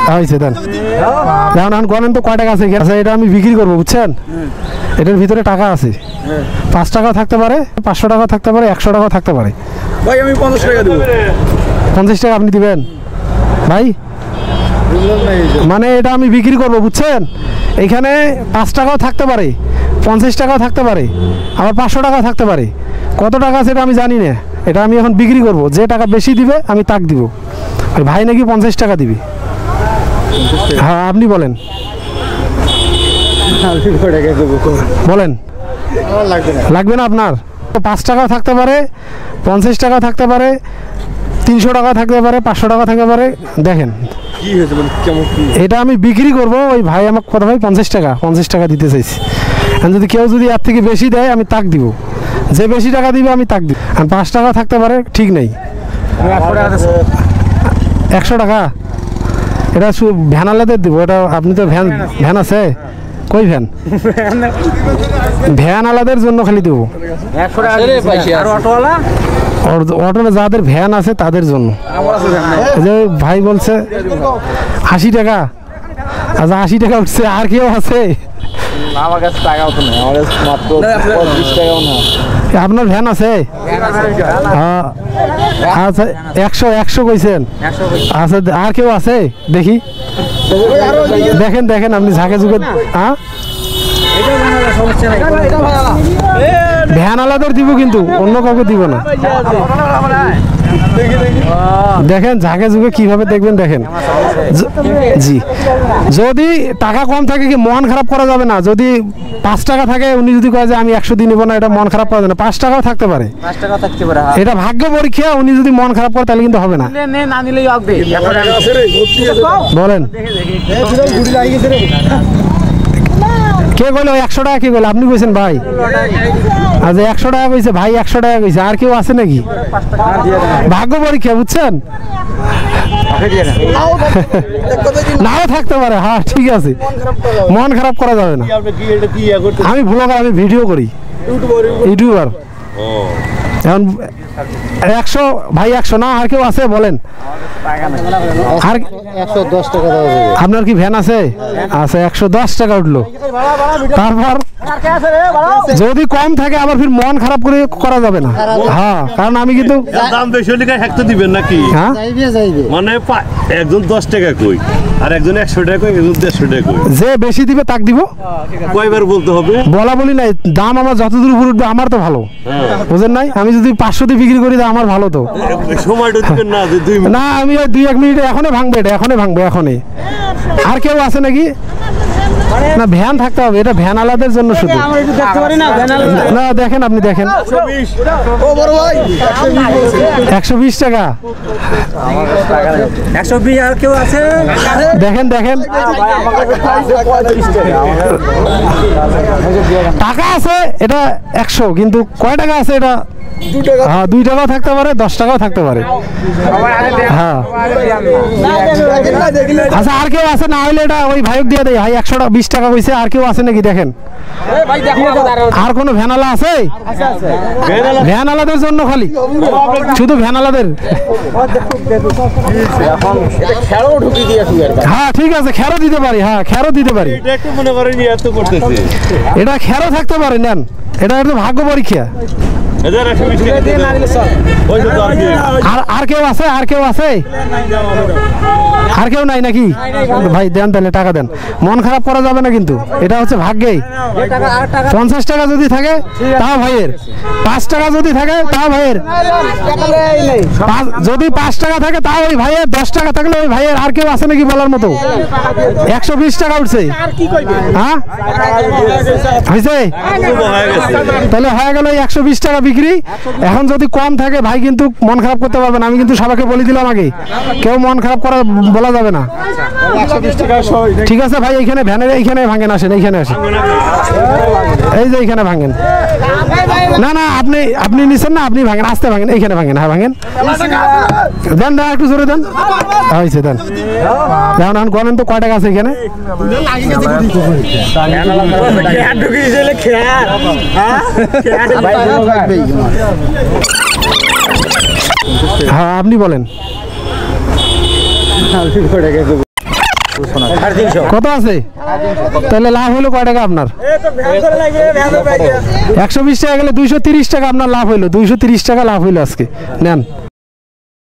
হয়েছে দেন। যেমন এখন গণেন তো কয় টাকা আছে এখানে? এটা আমি বিক্রি করবো বুঝছেন, এটার ভিতরে টাকা আছে। 5 টাকাও থাকতে পারে, 500 টাকাও থাকতে পারে, 100 টাকাও থাকতে পারে। ভাই আমি 50 টাকা দেবো। 50 টাকা আপনি দিবেন ভাই? মানে এটা আমি বিক্রি করবো বুঝছেন, এখানে 5 টাকাও থাকতে পারে, 50 টাকাও থাকতে পারে, আবার 500 টাকাও থাকতে পারে। কত টাকা আছে এটা আমি জানি না, এটা আমি এখন বিক্রি করব। যে টাকা বেশি দিবে আমি তাক দিব। ভাই নাকি 50 টাকা দিবি। হ্যাঁ আপনি বলেন, বলেন। লাগবে না আপনার? 5 টাকাও থাকতে পারে, 50 টাকাও থাকতে পারে, 300 টাকা থাকতে পারে, 500 টাকা থাকতে পারে। দেখেন এটা আমি বিক্রি করব। ওই ভাই আমাকে কথা ভাই 50 টাকা দিতে চাইছি। যদি কেউ যদি এর থেকে বেশি দেয় আমি তাক দিব। যে বেশি টাকা দিবে আমি তাক দিব। আর 5 টাকা থাকতে পারে, ঠিক নেই। 100 টাকা এটা ভ্যান আলাদের দিব। এটা আপনি তো ভ্যান আছে কই ভ্যান? ভ্যান আলাদের জন্য খালি দেবো। অটোতে যাদের ভ্যান আছে তাদের জন্য। যে ভাই বলছে 80 টাকা। আচ্ছা 80 টাকা উঠছে। আর কেউ আছে? আমার কাছে টাকাও তো নেই, আমার কাছে মাত্র 25 টাকাও না। আপনার ভ্যান আছে? আচ্ছা 100 কইছেন। আচ্ছা আর কেউ আছে দেখি? দেখেন দেখেন আপনি ঝাঁকে ঝুঁকে। হ্যাঁ ভ্যান আলাদার দিব কিন্তু অন্য কাউকে দিব না। দেখেন ঝাঁকে ঝুঁকে কিভাবে দেখবেন দেখেন। জি যদি টাকা কম থাকে কি মন খারাপ করা যাবে না। যদি 5 টাকা থাকে উনি যদি কয় যে আমি 100 দিয়ে নিব না, এটা মন খারাপ করা যাবে না। 5 টাকাও থাকতে পারে, এটা ভাগ্য পরীক্ষা। উনি যদি মন খারাপ করে তাহলে কিন্তু হবে না। বলেন কে কইলো 100 টাকা? কে কইলো? আপনি কইছেন ভাই? আচ্ছা 100 টাকা কইছে ভাই, 100 টাকা কইছে। আর কেউ আছে নাকি? ভাগ্য পরীক্ষা বুঝছেন, নাও থাকতে পারে। হ্যাঁ ঠিক আছে, মন খারাপ করা যাবে না। আমি ব্লগার, আমি ভিডিও করি, ইউটিউবার। এখন 100 ভাই 100 না। আর কেউ আছে বলেন? আর 110 টাকা দেওয়া যাবে। আপনার কি ভ্যান আছে? আচ্ছা 110 টাকা উঠলো। তারপর যদি কম থাকে আবার ফির মন খারাপ করে করা যাবে না। হ্যাঁ কারণ আমি কিন্তু দাম বেশি হলে একটা দিবেন নাকি? হ্যাঁ মানে একজন 10 টাকা কই আর একজন 100 টাকা কই, একজন 150 টাকা কই। যে বেশি দিবে তাক দিব। কয়বার বলতে হবে? বলা বলি নাই, দাম আমার যতদূর উপর উঠবে আমার তো ভালো, বুঝেন নাই? আমি যদি 500 দিয়ে বিক্রি করি আমার ভালো তো। সময়টা দিবেন না যে 2 মিনিট না আমি ওই 2-1 মিনিটে এখনই ভাঙবে, এটা এখনই ভাঙবে এখনই। আর কেউ আছে নাকি? না ভ্যান থাকতে হবে, এটা ভ্যান আলাদের জন্য শুধু। না দেখেন আপনি দেখেন 120 টাকা। 120 আর কেউ আছে? দেখেন দেখেন টাকা আছে এটা 100, কিন্তু কয় টাকা আছে এটা? 2 টাকাও থাকতে পারে, 10 টাকাও থাকতে পারে। হ্যাঁ আচ্ছা আর কেউ আছে? না হইলে এটা ওই ভাইক দিয়ে দেয়। ভাই 120 টাকা কইছে। আর কেউ আছে নাকি দেখেন? আর কোনো ভ্যানালা আছে? ভ্যান আলাদের জন্য খালি, শুধু ভ্যান আলাদের। হ্যাঁ ঠিক আছে, খেরো দিতে পারি। হ্যাঁ খেরো দিতে পারি। এটা খেরো থাকতে পারে, নেন। এটা একটু ভাগ্য পরীক্ষা। আর কেউ আছে? আর কেউ আছে? আর কেউ নাই নাকি? ভাই দেন তাহলে টাকা দেন। মন খারাপ করা যাবে না কিন্তু, এটা হচ্ছে ভাগ্যেই। 50 টাকা যদি থাকে তাও ভাইয়ের, 5 টাকা যদি থাকে তাও ভাইয়ের, যদি 5 টাকা থাকে তাও ওই ভাইয়ের, 10 টাকা থাকলে ওই ভাইয়ের। আর কেউ আছে নাকি বলার মতো? 120 টাকা উঠছে। হ্যাঁ হয়েছে, তাহলে হয়ে গেল 120 টাকা বিক্রি। এখন যদি কম থাকে ভাই কিন্তু মন খারাপ করতে পারবেন। আমি কিন্তু সবাইকে বলে দিলাম আগে, কেউ মন খারাপ করা বলা যাবে না। ঠিক আছে ভাই, এইখানে ভ্যানের এইখানে ভাঙেন, আসেন এইখানে আসেন, এই যে এইখানে ভাঙেন। না না আপনি আপনি নিচ্ছেন না, আপনি ভাঙেন, আস্তে ভাঙেন, এইখানে ভাঙেন। হ্যাঁ ভাঙেন, দেন দেন একটু জোরে দেন। হয়েছে দেন। যেমন এখন গণেন তো কয় টাকা আছে এখানে? হ্যাঁ আপনি বলেন। কত আছে? তাহলে লাভ হলো কয় টাকা আপনার? 120 টাকা গেলে 230 টাকা আপনার লাভ হইলো, 230 টাকা লাভ হইলো আজকে। নেন।